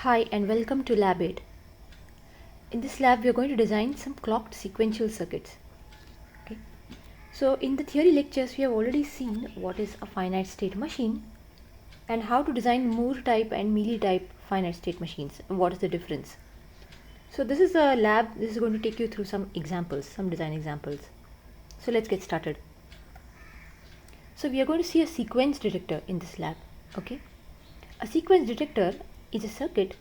Hi and welcome to Lab8. In this lab we are going to design some clocked sequential circuits. Okay. So in the theory lectures we have already seen what is a finite state machine and how to design Moore type and Mealy type finite state machines and what is the difference. So this is a lab, this is going to take you through some examples, some design examples. So let's get started. So we are going to see a sequence detector in this lab. Okay. A sequence detector is a circuit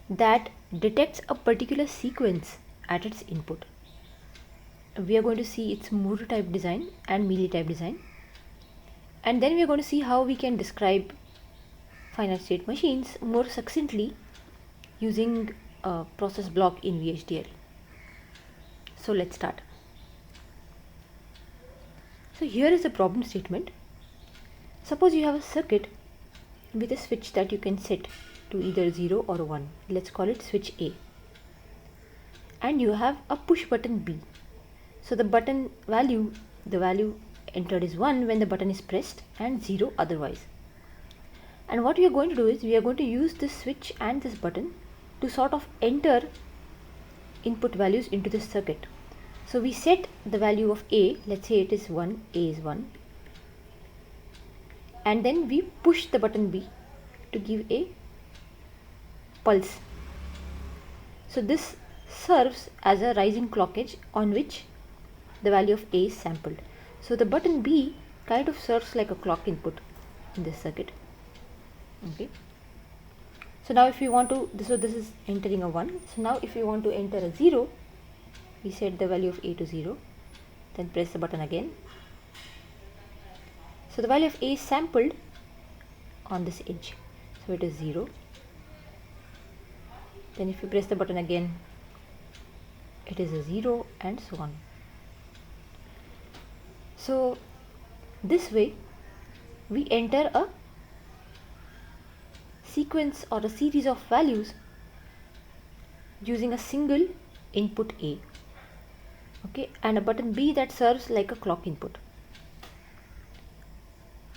that detects a particular sequence at its input. We are going to see its Moore type design and Mealy type design, and then we are going to see how we can describe finite state machines more succinctly using a process block in VHDL. So let's start. So here is the problem statement. Suppose you have a circuit with a switch that you can set to either 0 or 1. Let's call it switch A. And you have a push button B. So the button value, the value entered is 1 when the button is pressed and 0 otherwise. And what we are going to do is we are going to use this switch and this button to sort of enter input values into this circuit. So we set the value of A, let's say it is 1, A is 1. And then we push the button B to give a pulse. So this serves as a rising clock edge on which the value of A is sampled. So the button B kind of serves like a clock input in this circuit. Okay. So now if you want to, so this is entering a 1. So now if you want to enter a 0, we set the value of A to 0, then press the button again. So the value of A is sampled on this edge. So it is 0. Then if you press the button again, it is a 0 and so on. So this way we enter a sequence or a series of values using a single input A, okay, and a button B that serves like a clock input.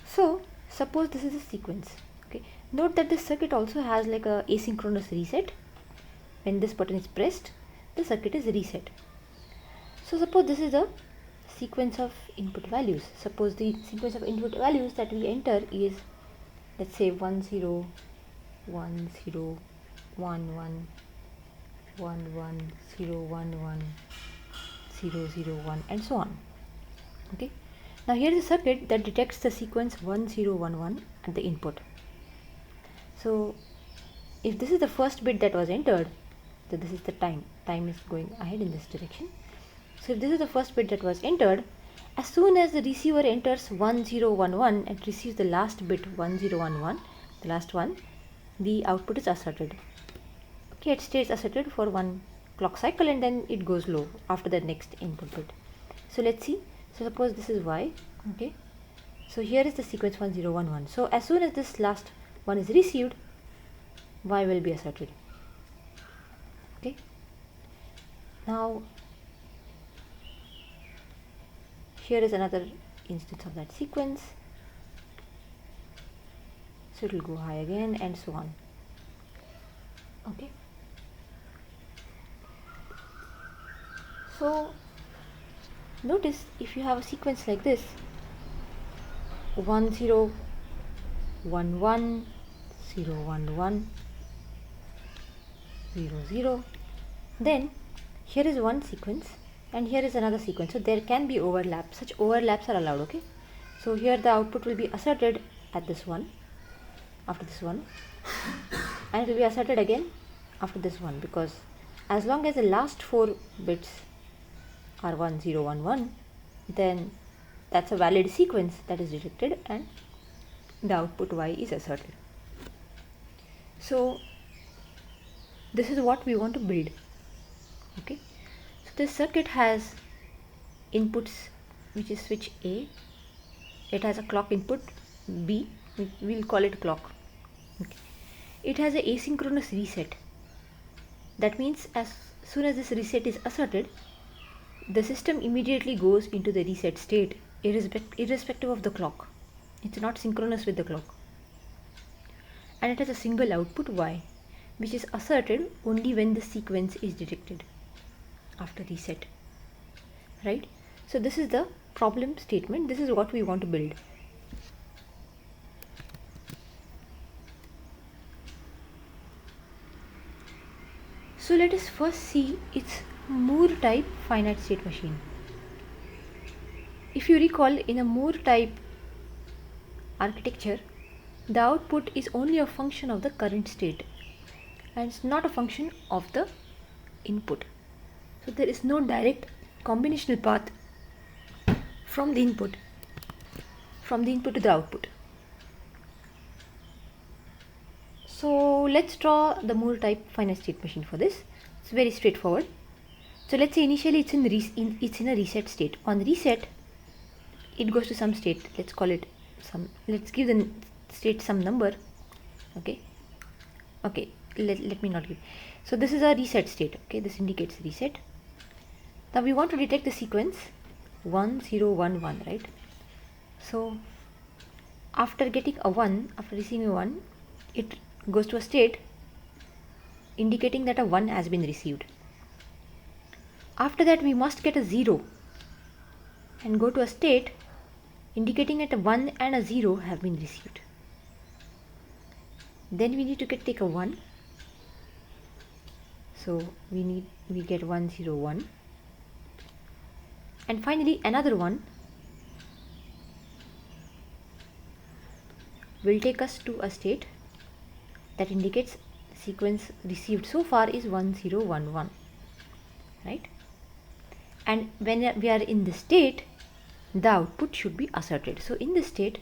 So suppose this is a sequence. Okay, note that this circuit also has like a asynchronous reset. When this button is pressed, the circuit is reset. So suppose this is a sequence of input values. Suppose the sequence of input values that we enter is, let's say 1 0 1 0 1 1 1 1 0 1 1 0 0 1 and so on. Okay. Now here is a circuit that detects the sequence 1 0 1 1 at the input. So if this is the first bit that was entered, so this is the time is going ahead in this direction. So if this is the first bit that was entered, as soon as the receiver enters 1011 and receives the last bit 1011, the last one, the output is asserted. Okay, it stays asserted for one clock cycle and then it goes low after the next input bit. So let's see. So suppose this is Y. Okay. So here is the sequence 1011. So as soon as this last one is received, Y will be asserted. Okay. Now here is another instance of that sequence. So it will go high again and so on. Okay. So notice if you have a sequence like this 1 0 1 1 0 1 1 0 0, then here is one sequence and here is another sequence. So there can be overlap. Such overlaps are allowed. Okay. So here the output will be asserted at this one, after this one, and it will be asserted again after this one, because as long as the last 4 bits are 1 0 1 1, then that's a valid sequence that is detected and the output Y is asserted. So this is what we want to build. Okay. So this circuit has inputs which is switch A. It has a clock input B. We will call it clock. Okay. It has a asynchronous reset. That means as soon as this reset is asserted, the system immediately goes into the reset state irrespective of the clock. It's not synchronous with the clock. And it has a single output Y. which is asserted only when the sequence is detected after reset, right? So this is the problem statement. This is what we want to build. So let us first see its Moore type finite state machine. If you recall, in a Moore type architecture, the output is only a function of the current state and it's not a function of the input. So there is no direct combinational path from the input to the output. So let's draw the Moore type finite state machine for this. It's very straightforward. So let's say initially it's in a reset state. On reset, it goes to some state. Let's call it some. Let's give the state some number. Okay. Let me not give. So this is a reset state. Okay, this indicates reset. Now we want to detect the sequence 1 0 1 1, right? So after getting a 1, after receiving a 1, it goes to a state indicating that a 1 has been received. After that, we must get a 0 and go to a state indicating that a 1 and a 0 have been received. Then we need to take a 1. So we get 1 0 1, and finally another 1 will take us to a state that indicates sequence received so far is 1 0 1 1, right? And when we are in this state, the output should be asserted. So in this state,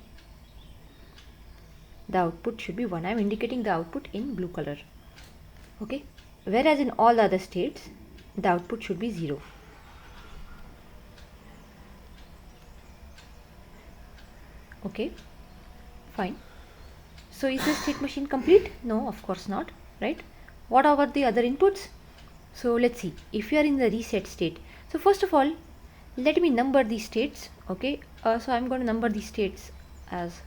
the output should be 1. I am indicating the output in blue color. Okay, whereas in all the other states, the output should be 0. Okay, fine. So is this state machine complete? No, of course not, right? What about the other inputs? So let's see. If you are in the reset state, so first of all, let me number these states. Okay, so I'm going to number these states as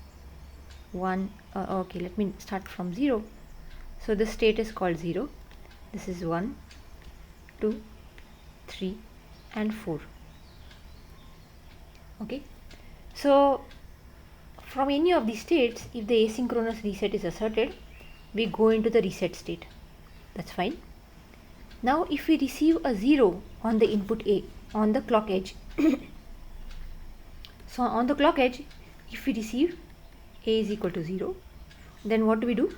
1. Okay, let me start from 0. So this state is called 0. This is 1, 2, 3, and 4. Okay, so from any of these states, if the asynchronous reset is asserted, we go into the reset state. That's fine. Now if we receive a 0 on the input A, on the clock edge, so on the clock edge, if we receive A is equal to 0, then what do?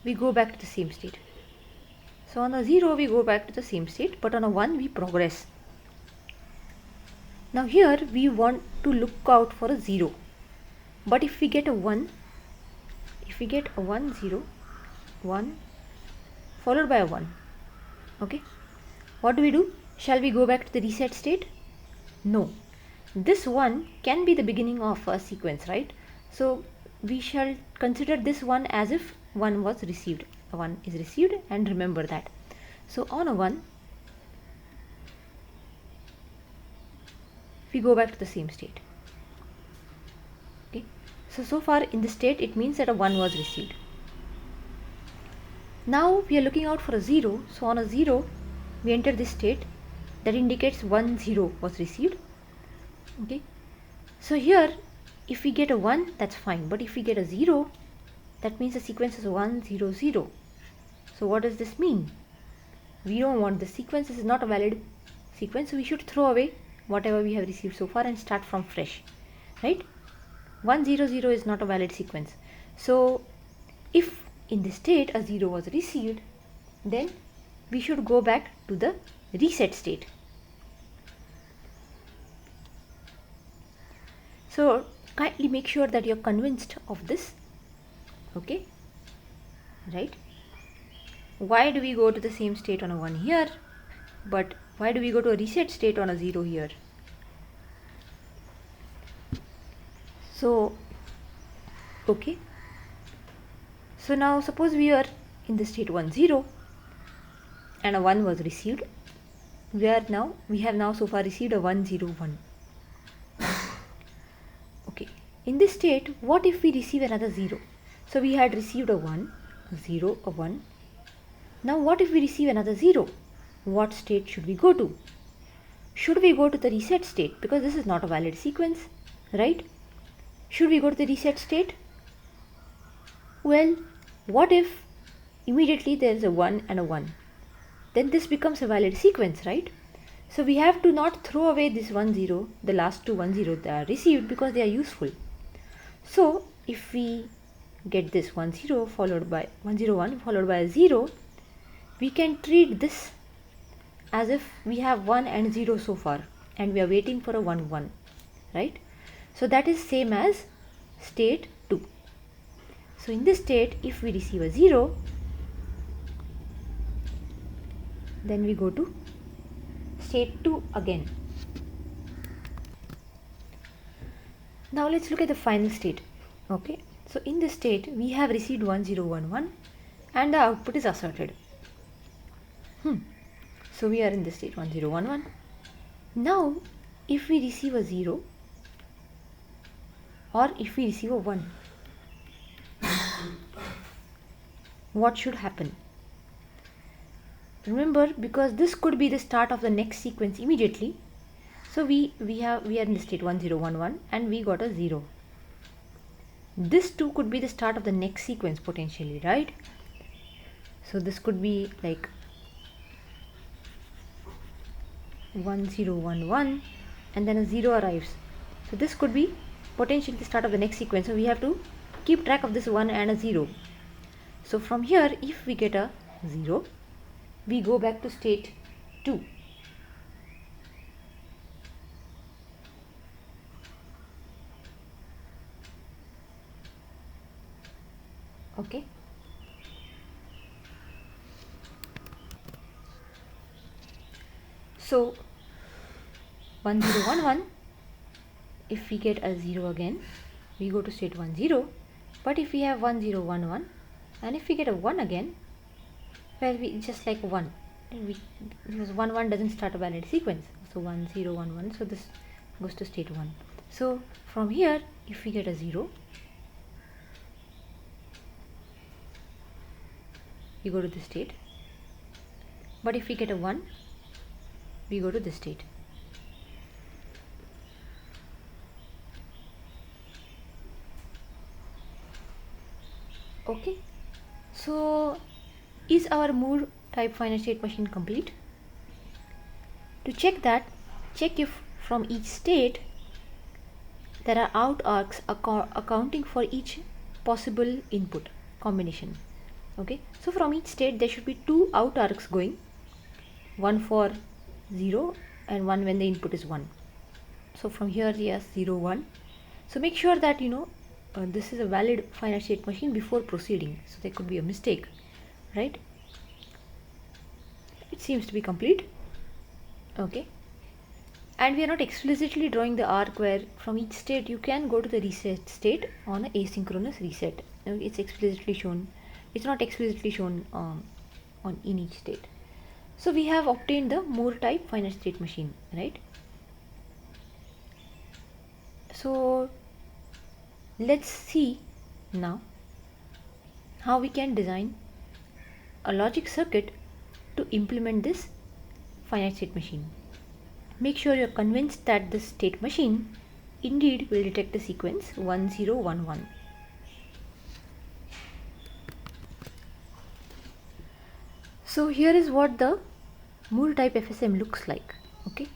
We go back to the same state. So on a 0 we go back to the same state, but on a 1 we progress. Now here we want to look out for a 0, but if we get a 1, if we get a 1 0 1 followed by a 1, okay, what do? Shall we go back to the reset state? No, this 1 can be the beginning of a sequence, right? So we shall consider this 1 as if 1 was received. A 1 is received, and remember that. So on a 1 we go back to the same state. Okay, so far in this state it means that a 1 was received. Now we are looking out for a 0. So on a 0 we enter this state that indicates 1 0 was received. Okay, so here if we get a 1, that's fine, but if we get a 0, that means the sequence is 1 0 0. So what does this mean? We don't want the sequence. This is not a valid sequence, so we should throw away whatever we have received so far and start from fresh, right? 1 0 0 is not a valid sequence. So if in this state a 0 was received, then we should go back to the reset state. So kindly make sure that you're convinced of this. Okay, right? Why do we go to the same state on a 1 here, but why do we go to a reset state on a 0 here? So okay, so now suppose we are in the state 1 0 and a 1 was received. We have now so far received a 1 0 1. Okay, in this state, what if we receive another 0? So we had received a 1, a 0, a 1, Now what if we receive another 0? What state should we go to? Should we go to the reset state? Because this is not a valid sequence, right? Should we go to the reset state? Well, what if immediately there is a 1 and a 1? Then this becomes a valid sequence, right? So we have to not throw away this 1 0, the last two 1 0 that are received, because they are useful. So if we get this 1 0 followed by 1 0 1 followed by a 0, we can treat this as if we have 1 and 0 so far, and we are waiting for a 1 1, right? So that is same as state 2. So in this state, if we receive a 0, then we go to state 2 again. Now let's look at the final state. Okay, so in this state we have received 1 0 1 1 and the output is asserted. So we are in this state 1 0 1 1. Now if we receive a 0 or if we receive a 1, what should happen? Remember, because this could be the start of the next sequence immediately, so we are in the state 1 0 1 1 and we got a 0. This too could be the start of the next sequence potentially, right? So this could be like 1 0 1 1 and then a 0 arrives. So this could be potentially the start of the next sequence. So we have to keep track of this 1 and a 0. So from here, if we get a 0, we go back to state 2. Okay. So 1 0 1 1, if we get a 0 again, we go to state 1 0. But if we have 1 0 1 1 and if we get a 1 again, well, we just like 1, because 1 1 doesn't start a valid sequence. So 1 0 1 1, so this goes to state 1. So from here, if we get a 0, we go to this state. But if we get a 1, we go to this state. Okay, so is our Moore type finite state machine complete? To check that, check if from each state there are out arcs accounting for each possible input combination. Okay, so from each state there should be two out arcs going, one for 0 and one when the input is 1. So from here, yes, 0 1. So make sure that this is a valid finite state machine before proceeding. So there could be a mistake, right? It seems to be complete. Okay, and we are not explicitly drawing the arc where from each state you can go to the reset state on an asynchronous reset. It's explicitly shown. It's not explicitly shown in each state. So we have obtained the Moore type finite state machine, right? So let's see now how we can design a logic circuit to implement this finite state machine. Make sure you're convinced that this state machine indeed will detect the sequence 1 0 1 1. So here is what the Moore type FSM looks like. Okay,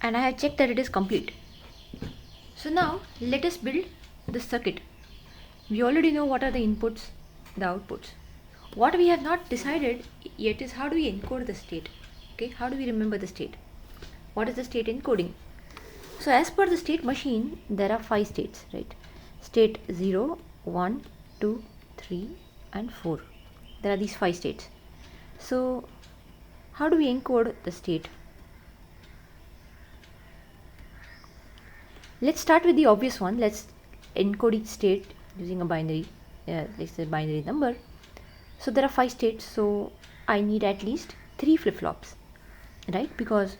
and I have checked that it is complete. So now let us build the circuit. We already know what are the inputs, the outputs. What we have not decided yet is how do we encode the state. Okay, how do we remember the state? What is the state encoding? So as per the state machine, there are 5 states, right? State 0, 1, 2, 3 and 4. There are these 5 states. So how do we encode the state? Let's start with the obvious one. Let's encode each state using a binary, let's say binary number. So there are 5 states, so I need at least 3 flip-flops, right? Because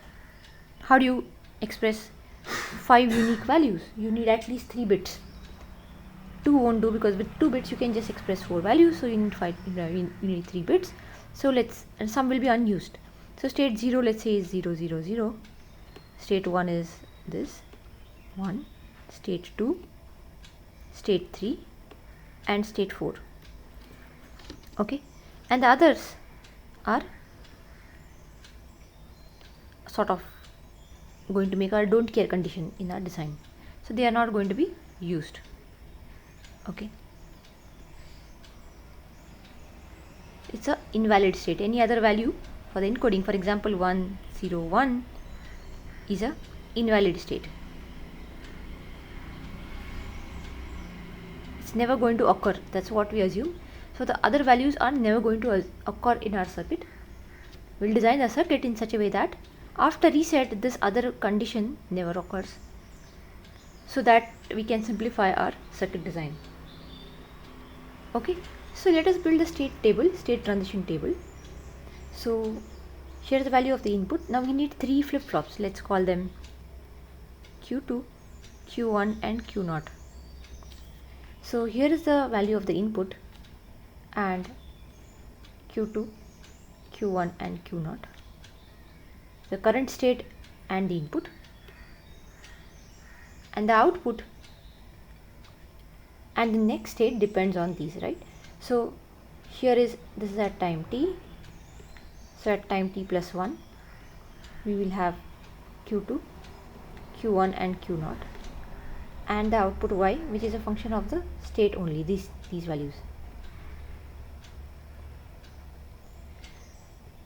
how do you express 5 unique values? You need at least 3 bits. 2 won't do, because with 2 bits you can just express 4 values, so you need 3 bits. So and some will be unused. So state 0, let's say, is 0 0 0. State 1 is this 1, state 2, state 3, and state 4. Okay, and the others are sort of going to make our don't care condition in our design, so they are not going to be used. Okay, it's a invalid state. Any other value for the encoding, for example 1 0 1, is a invalid state. It's never going to occur, that's what we assume. So the other values are never going to occur in our circuit. We'll design the circuit in such a way that after reset this other condition never occurs, so that we can simplify our circuit design. Okay, so let us build the state table, state transition table. So here's the value of the input. Now we need 3 flip-flops. Let's call them Q2, Q1 and Q0. So here is the value of the input and Q2, Q1 and Q0, the current state and the input, and the output and the next state depends on these, right? So here is, this is at time t, so at time t plus 1 we will have Q2, Q1 and Q0, and the output y, which is a function of the state only, these values.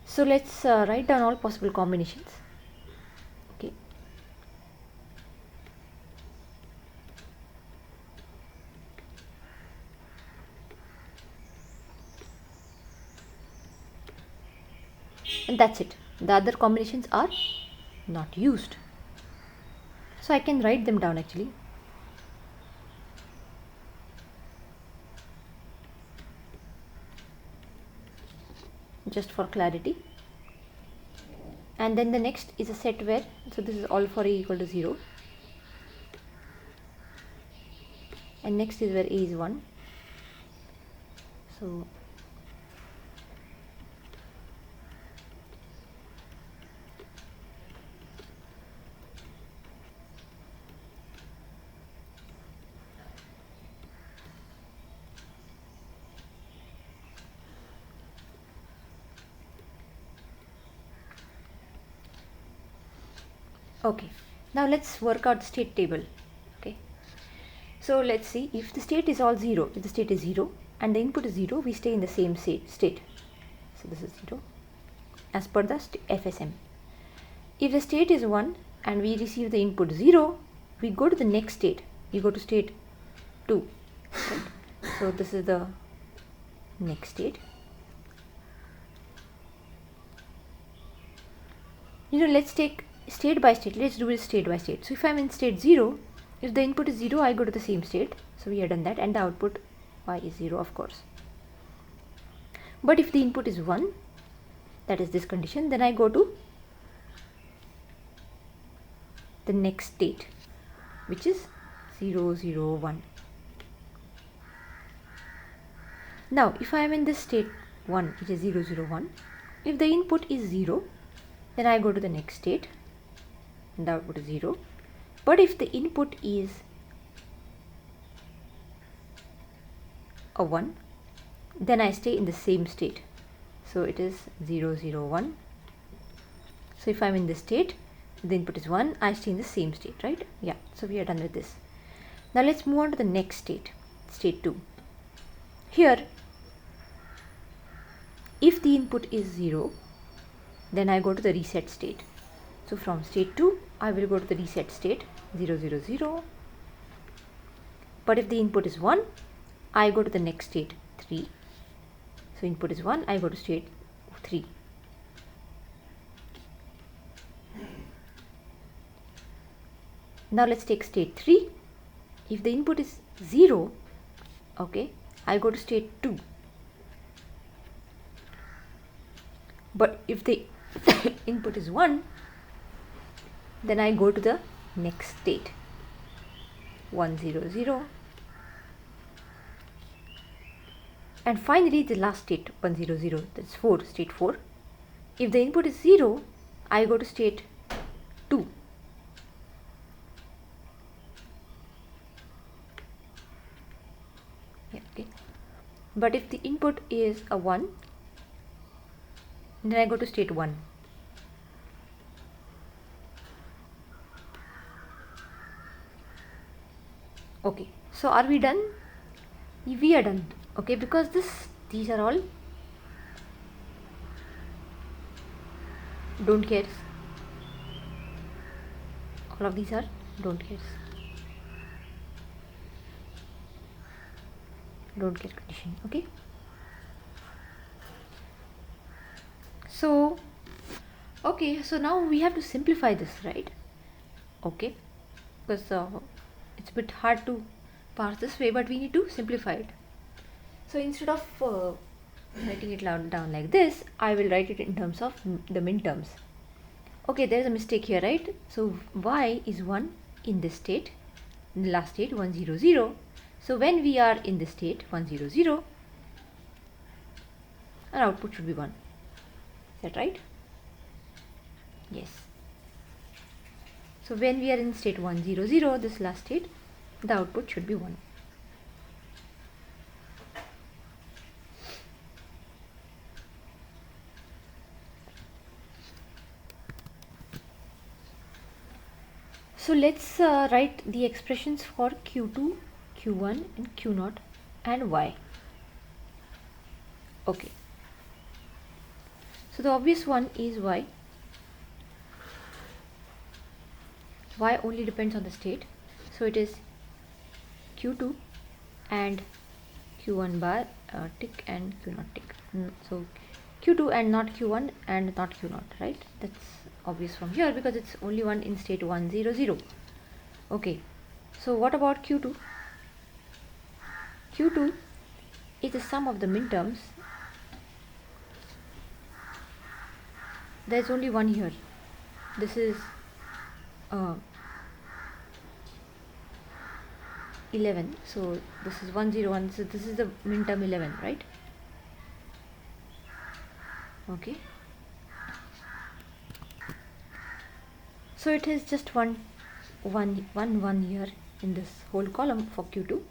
So let's write down all possible combinations. Okay, and that's it. The other combinations are not used, so I can write them down actually. Just for clarity. And then the next is a set where, so this is all for a equal to 0, and next is where a is 1. So okay, now let's work out the state table. Okay, so let's see, if the state is all 0, if the state is 0 and the input is 0, we stay in the same state. So this is 0 as per the FSM. If the state is 1 and we receive the input 0, we go to the next state, we go to state 2, right? So this is the next state. Let's take state by state. Let's do it state by state. So if I'm in state 0, if the input is 0, I go to the same state. So we have done that, and the output y is 0, of course. But if the input is 1, that is this condition, then I go to the next state, which is 0 0 1. Now if I am in this state 1, which is 0 0 1, if the input is 0, then I go to the next state and the output is 0. But if the input is a 1, then I stay in the same state. So it is 0 0 1. So if I'm in this state, the input is 1, I stay in the same state, right? Yeah, so we are done with this. Now let's move on to the next state, state 2. Here, if the input is 0, then I go to the reset state. So from state 2, I will go to the reset state 0 0 0. But if the input is 1, I go to the next state 3. So input is 1, I go to state 3. Now let's take state 3. If the input is 0, okay, I go to state 2. But if the input is 1, then I go to the next state 1 0 0. And finally the last state 100, that's 4, state 4. If the input is 0, I go to state 2. Yeah, okay. But if the input is a 1, then I go to state 1. Okay, so are we done? We are done. Okay, because these are all don't cares. All of these are don't cares. Don't care condition. Okay. So okay, so now we have to simplify this, right? Okay, because it's a bit hard to parse this way, but we need to simplify it. So instead of writing it down like this, I will write it in terms of the minterms. Okay, there is a mistake here, right? So y is 1 in this state, in the last state 100. So when we are in this state 100, our output should be 1. Is that right? Yes. So when we are in state 100, this last state, the output should be 1. So let's write the expressions for Q2, Q1 and Q0 and Y. Okay. So the obvious one is Y. Y only depends on the state. So it is Q2 and Q1 bar tick and Q0 tick. So Q2 and not Q1 and not Q0, right? That's obvious from here because it's only one in state 100. Okay, so what about Q2? Q2 is the sum of the minterms. There's only one here. This is 11. So this is 101. So this is the minterm 11, right? Okay. So it is just one here in this whole column for Q2.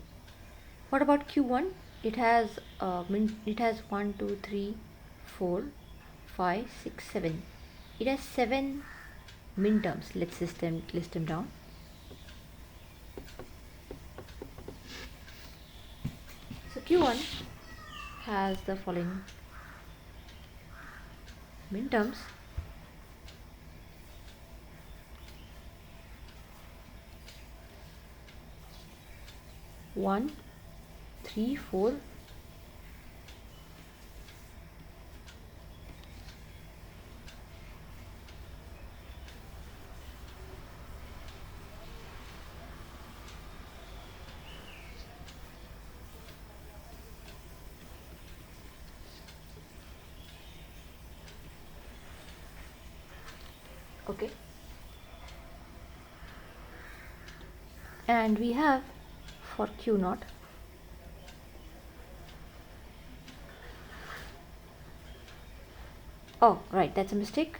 What about Q1? It has 1, 2, 3, 4, 5, 6, 7. It has 7 minterms. Let's list them down. So Q1 has the following minterms. 1, 3, 4. Okay. And we have for Q0 oh right, that's a mistake.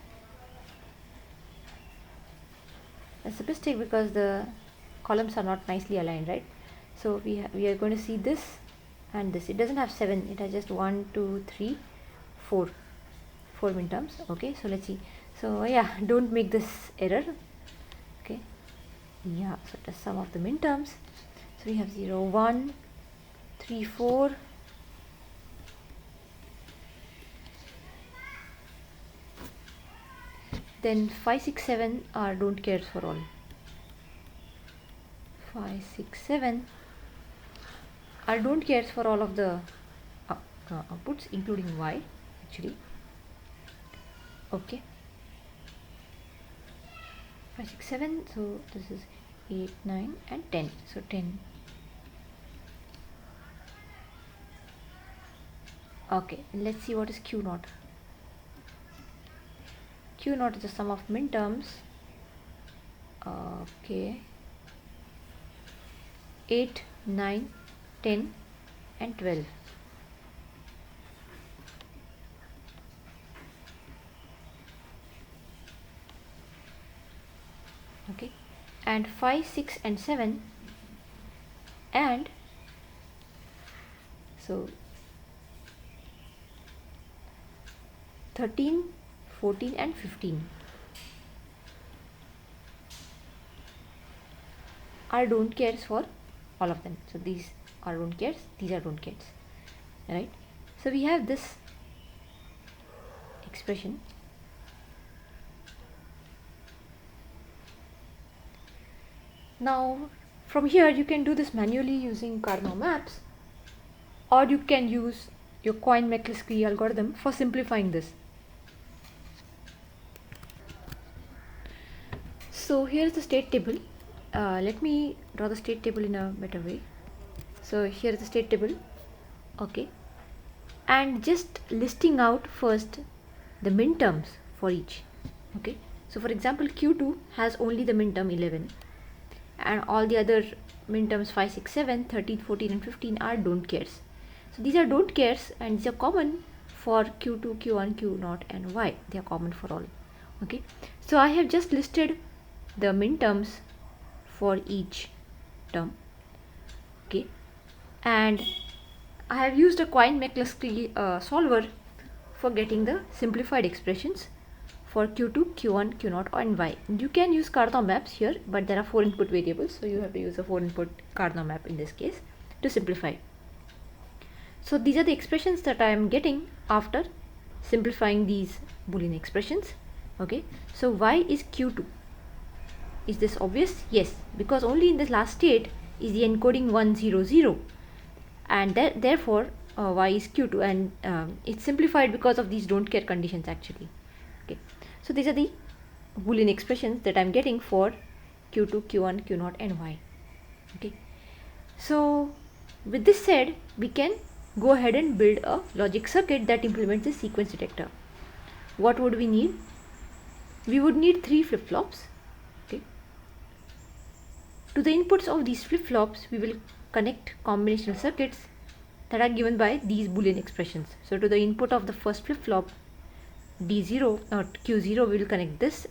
That's a mistake because the columns are not nicely aligned, right? So we are going to see this and this. It doesn't have 7, it has just 1, 2, 3, 4 minterms. Okay, so let's see. So yeah, don't make this error. Okay, yeah, so the sum of the minterms. So we have 0, 1, 3, 4, then 5, 6, 7 are don't care for all. 5, 6, 7 are don't cares for all of the outputs, including Y actually. Okay, 5, 6, 7. So this is 8, 9 and 10. So 10. Okay, let's see what is Q0. Q0 is the sum of minterms. Okay, 8, 9, 10 and 12. and 5, 6 and 7, and so 13, 14 and 15 are don't cares for all of them. So these are don't cares, these are don't cares, right? So we have this expression. Now from here you can do this manually using Karnaugh maps, or you can use your Cohen-McCluskey algorithm for simplifying this. So here is the state table. Let me draw the state table in a better way. So here is the state table, okay, and just listing out first the minterms for each, okay. So for example, Q2 has only the minterm 11, and all the other minterms 5, 6, 7, 13, 14 and 15 are don't cares. So these are don't cares, and these are common for Q2, Q1, Q0 and Y. They are common for all, okay. So I have just listed the minterms for each term, okay, and I have used a Cohen-McCluskey solver for getting the simplified expressions for Q2, Q1, Q0 and Y. You can use Karnaugh maps here, but there are 4 input variables, so you have to use a 4 input Karnaugh map in this case to simplify. So these are the expressions that I am getting after simplifying these Boolean expressions, okay. So Y is Q2. Is this obvious? Yes, because only in the last state is the encoding 1, 0, 0, and therefore Y is Q2, and it's simplified because of these don't care conditions actually, okay. So these are the Boolean expressions that I'm getting for Q2, Q1, Q0 and Y, okay. So with this said, we can go ahead and build a logic circuit that implements the sequence detector. What would we need? We would need 3 flip-flops, okay. To the inputs of these flip-flops, we will connect combinational circuits that are given by these Boolean expressions. So to the input of the first flip-flop D0 or Q0, we will connect this,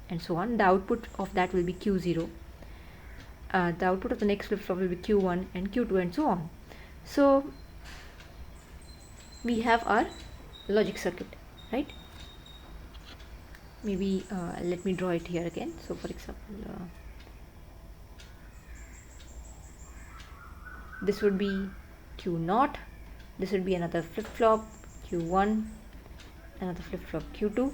and so on. The output of that will be Q0. The output of the next flip-flop will be Q1 and Q2 and so on. So we have our logic circuit, right? Maybe let me draw it here again. So for example, this would be Q0, this would be another flip-flop Q1, another flip-flop Q2.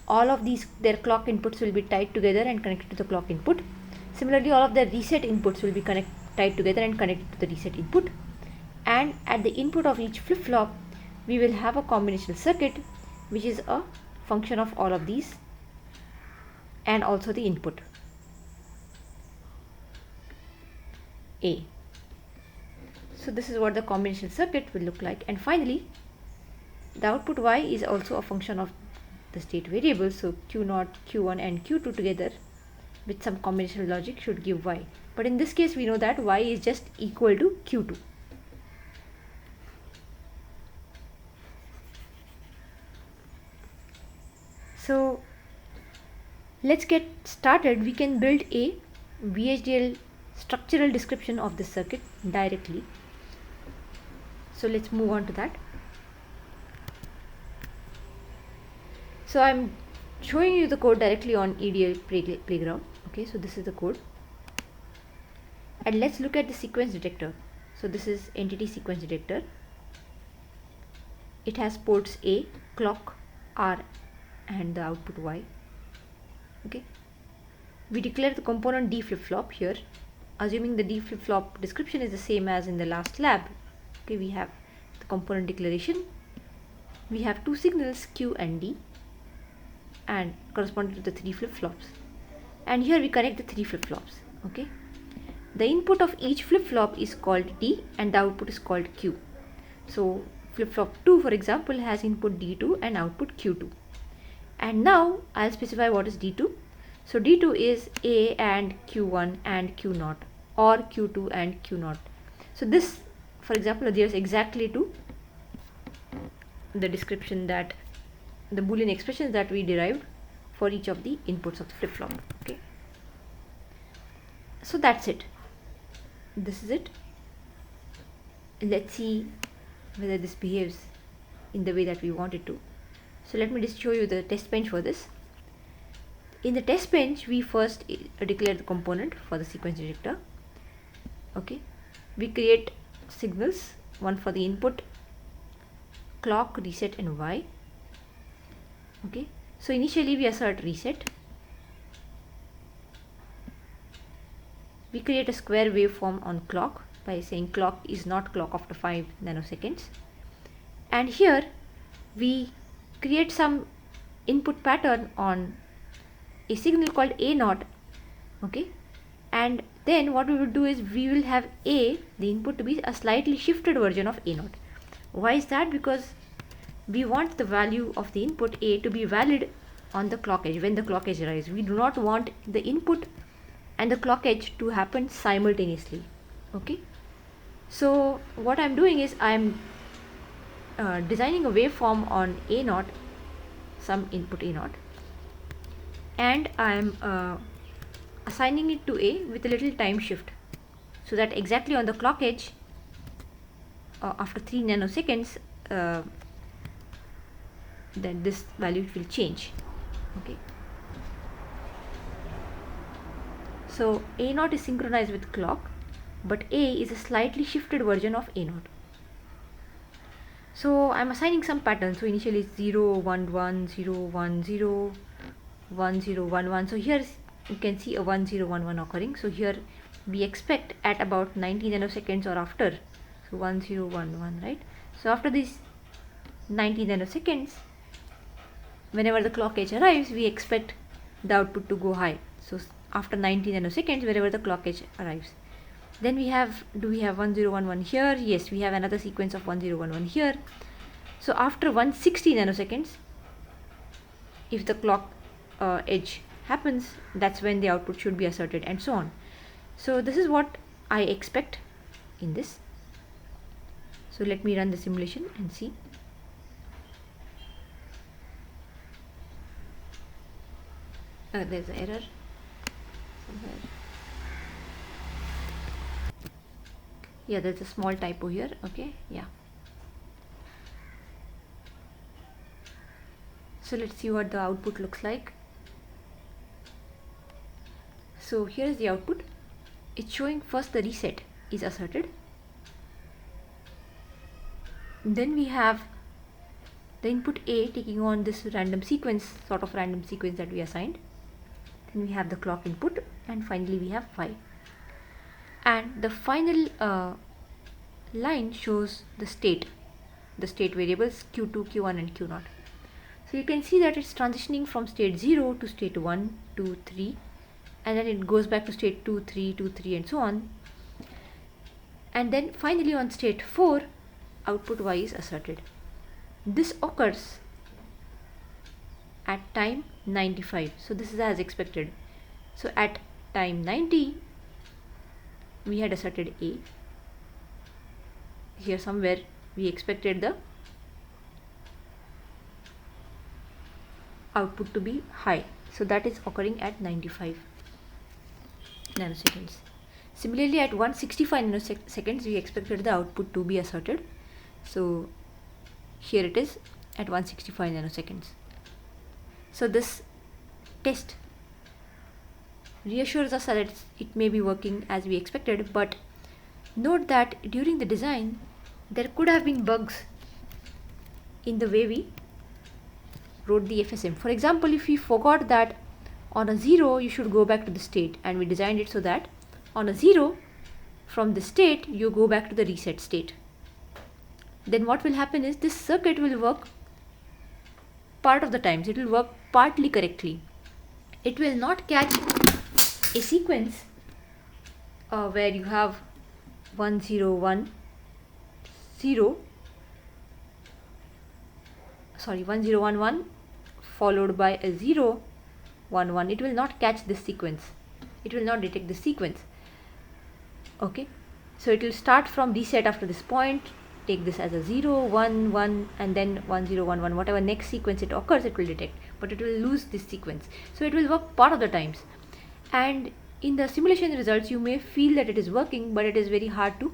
All of these, their clock inputs will be tied together and connected to the clock input. Similarly, all of their reset inputs will be tied together and connected to the reset input. And at the input of each flip-flop, we will have a combinational circuit which is a function of all of these and also the input A. So this is what the combinational circuit will look like. And finally, the output Y is also a function of the state variables. So Q0, Q1 and Q2 together with some combinational logic should give Y. But in this case, we know that Y is just equal to Q2. So let's get started. We can build a VHDL structural description of this circuit directly. So let's move on to that. So I'm showing you the code directly on EDL Playground. Okay, so this is the code. And let's look at the sequence detector. So this is entity sequence detector. It has ports A, clock, R and the output Y. Okay. We declare the component D flip-flop here, assuming the D flip-flop description is the same as in the last lab. Okay, we have the component declaration. We have 2 signals Q and D and corresponding to the 3 flip-flops. And here we connect the 3 flip-flops. Okay. The input of each flip-flop is called D and the output is called Q. So flip-flop 2, for example, has input D2 and output Q2. And now I'll specify what is D2. So D2 is A and Q1 and Q0 or Q2 and Q0. So this, for example, adheres exactly to the description that the Boolean expressions that we derived for each of the inputs of the flip-flop. Okay. So that's it. This is it. Let's see whether this behaves in the way that we want it to. So let me just show you the test bench for this. In the test bench, we first declare the component for the sequence detector. Okay, we create signals, one for the input, clock, reset and Y. Okay, so initially we assert reset. We create a square waveform on clock by saying clock is not clock after 5 nanoseconds. And here we create some input pattern on a signal called A0. Okay, and then what we will do is we will have the input to be a slightly shifted version of A0. Why is that? Because we want the value of the input A to be valid on the clock edge when the clock edge arrives. We do not want the input and the clock edge to happen simultaneously. Okay, so what I'm doing is I'm designing a waveform on A0, some input A0, and I'm assigning it to A with a little time shift, so that exactly on the clock edge after 3 nanoseconds then this value will change. Okay, so A0 is synchronized with clock, but A is a slightly shifted version of A0. So I'm assigning some pattern. So initially it's 0 1 1 0 1 0 1 0 1 1. So here you can see a 1 0 1 1 occurring. So here we expect at about 90 nanoseconds or after, so 1 0 1 1, right? So after these 90 nanoseconds, whenever the clock edge arrives, we expect the output to go high. So after 90 nanoseconds, wherever the clock edge arrives, then we have, do we have 1011 here? Yes, we have another sequence of 1011 here. So after 160 nanoseconds, if the clock edge happens, that's when the output should be asserted, and so on. So this is what I expect in this. So let me run the simulation and see. There's an error somewhere. Yeah, there's a small typo here. Okay, yeah. So let's see what the output looks like. So here is the output. It's showing first the reset is asserted. Then we have the input A taking on this random sequence, sort of random sequence that we assigned. Then we have the clock input, and finally we have phi. And the final line shows the state variables Q2, Q1 and Q0. So you can see that it's transitioning from state 0 to state 1, 2, 3, and then it goes back to state 2, 3, 2, 3 and so on. And then finally on state 4, output Y is asserted. This occurs at time 95. So this is as expected. So at time 90, we had asserted A. Here somewhere we expected the output to be high. So that is occurring at 95 nanoseconds. Similarly, at 165 nanoseconds, we expected the output to be asserted. So here it is at 165 nanoseconds. So this test reassures us that it may be working as we expected, but note that during the design there could have been bugs in the way we wrote the FSM. For example, if we forgot that on a 0 you should go back to the state, and we designed it so that on a 0 from the state you go back to the reset state, then what will happen is this circuit will work part of the times. It will work partly correctly. It will not catch a sequence where you have 1 0 1 0 1 0 1 1 followed by a 0 1 1. It will not catch this sequence. It will not detect the sequence. Okay, so it will start from reset after this point, take this as a 0 1 1 and then 1 0 1 1. Whatever next sequence it occurs, it will detect, but it will lose this sequence. So it will work part of the times, and in the simulation results you may feel that it is working, but it is very hard to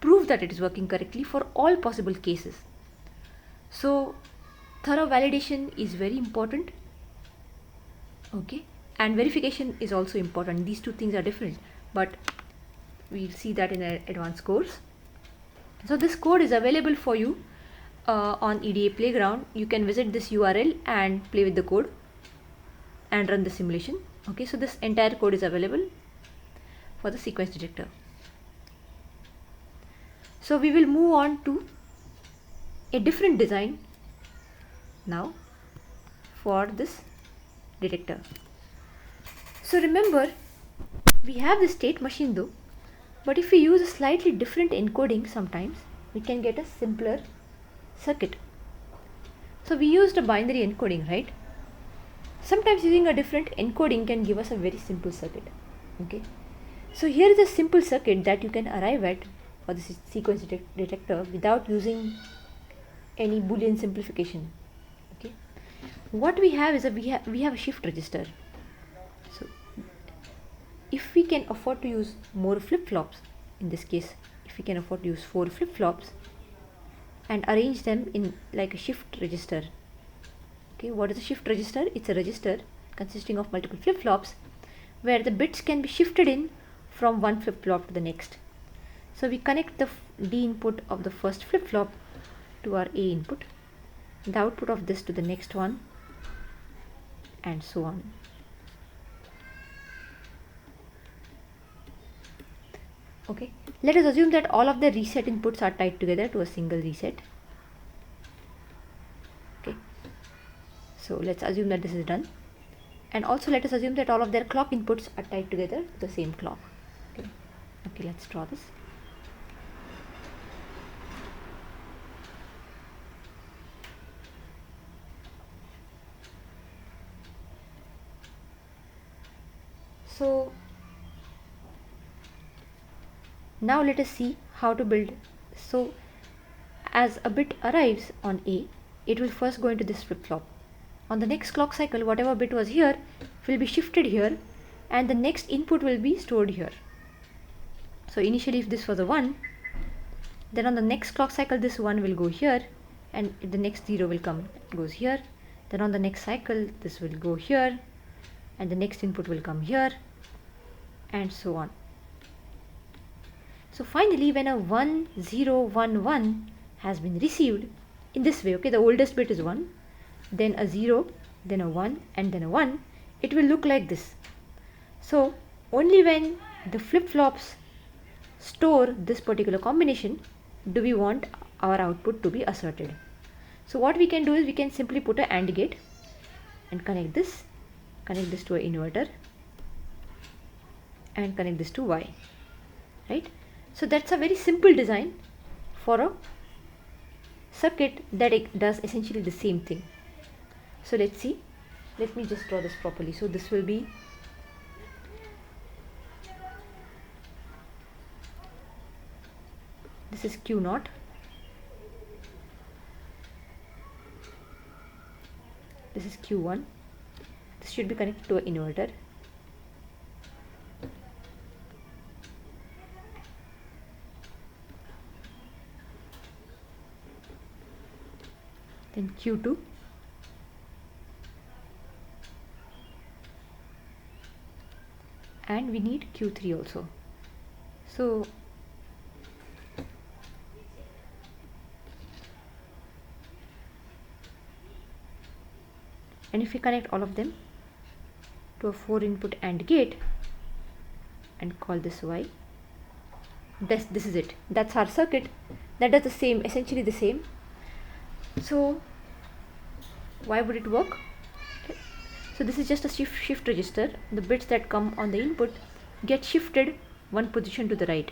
prove that it is working correctly for all possible cases. So thorough validation is very important, okay, and verification is also important. These two things are different, but we'll see that in an advanced course. So this code is available for you on EDA Playground. You can visit this URL and play with the code and run the simulation. Okay, so this entire code is available for the sequence detector. So we will move on to a different design now for this detector. So remember, we have the state machine though, but if we use a slightly different encoding, sometimes we can get a simpler circuit. So we used a binary encoding, right? Sometimes using a different encoding can give us a very simple circuit. Okay, so here is a simple circuit that you can arrive at for the sequence detector without using any Boolean simplification. Okay, what we have is we have a shift register. So if we can afford to use more flip-flops, in this case if we can afford to use 4 flip-flops and arrange them in like a shift register. Okay, what is a shift register? It's a register consisting of multiple flip-flops where the bits can be shifted in from one flip-flop to the next. So we connect the D input of the first flip-flop to our A input, the output of this to the next one, and so on. Okay, let us assume that all of the reset inputs are tied together to a single reset. Okay, so let's assume that this is done, and also let us assume that all of their clock inputs are tied together to the same clock. Okay, let's draw this. So now let us see how to build. So as a bit arrives on A, it will first go into this flip-flop. On the next clock cycle, whatever bit was here will be shifted here, and the next input will be stored here. So initially if this was a 1, then on the next clock cycle this 1 will go here, and the next 0 will goes here. Then on the next cycle this will go here, and the next input will come here, and so on. So finally when a 1 0 1 1 has been received in this way, okay, the oldest bit is 1, then a 0, then a 1, and then a 1, it will look like this. So only when the flip-flops store this particular combination do we want our output to be asserted. So what we can do is we can simply put an AND gate and connect this to an inverter and connect this to Y, right? So that's a very simple design for a circuit that it does essentially the same thing. So let's see, let me just draw this properly. So this will be this is Q0, this is Q1, this should be connected to an inverter, then Q2, and we need Q3 also. So and if we connect all of them to a 4 input AND gate and call this Y, this is it. That's our circuit that does the same, essentially the same. So why would it work? Okay. So this is just a shift register. The bits that come on the input get shifted one position to the right,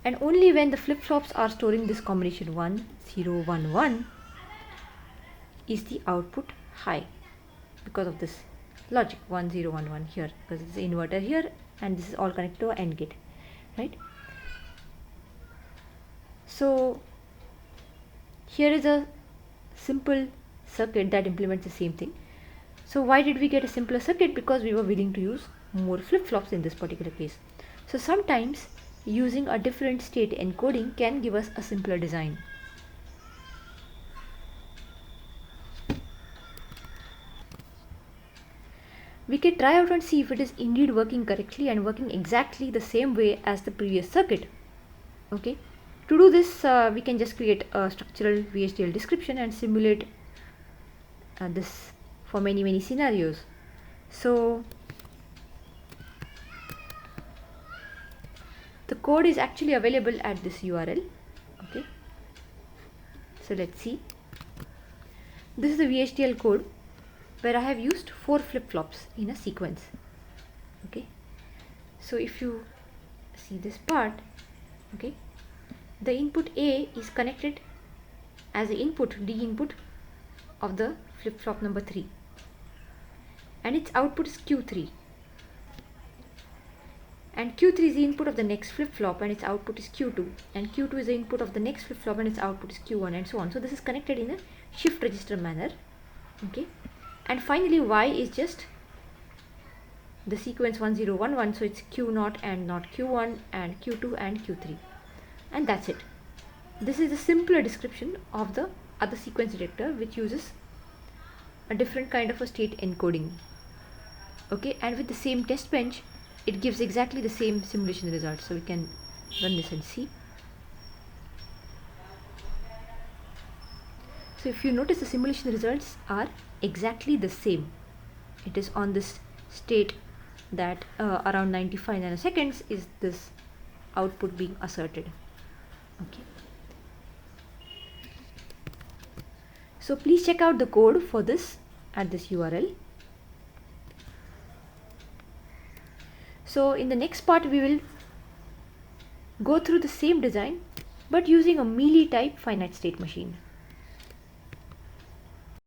and only when the flip-flops are storing this combination 1 0 1 1 is the output high because of this logic 1 0 1 1 here, because it's the inverter here and this is all connected to an AND gate, right? So here is a simple circuit that implements the same thing. So why did we get a simpler circuit? Because we were willing to use more flip-flops in this particular case. So sometimes using a different state encoding can give us a simpler design. We can try out and see if it is indeed working correctly and working exactly the same way as the previous circuit. Okay. To do this, we can just create a structural VHDL description and simulate this for many scenarios. So the code is actually available at this URL. Okay. So let's see. This is the VHDL code where I have used 4 flip-flops in a sequence. Okay. So if you see this part, okay, the input A is connected as the input, D input of the flip-flop number 3, and its output is Q3, and Q3 is the input of the next flip-flop and its output is Q2, and Q2 is the input of the next flip-flop and its output is Q1, and so on. So this is connected in a shift register manner. Okay. And finally Y is just the sequence 1011, so it's Q0 and not Q1 and Q2 and Q3, and that's it. This is a simpler description of the other sequence detector, which uses a different kind of a state encoding. Okay, and with the same test bench it gives exactly the same simulation results. So we can run this and see. So if you notice, the simulation results are exactly the same. It is on this state that around 95 nanoseconds is this output being asserted. Okay. So please check out the code for this at this URL. So in the next part we will go through the same design but using a Mealy type finite state machine.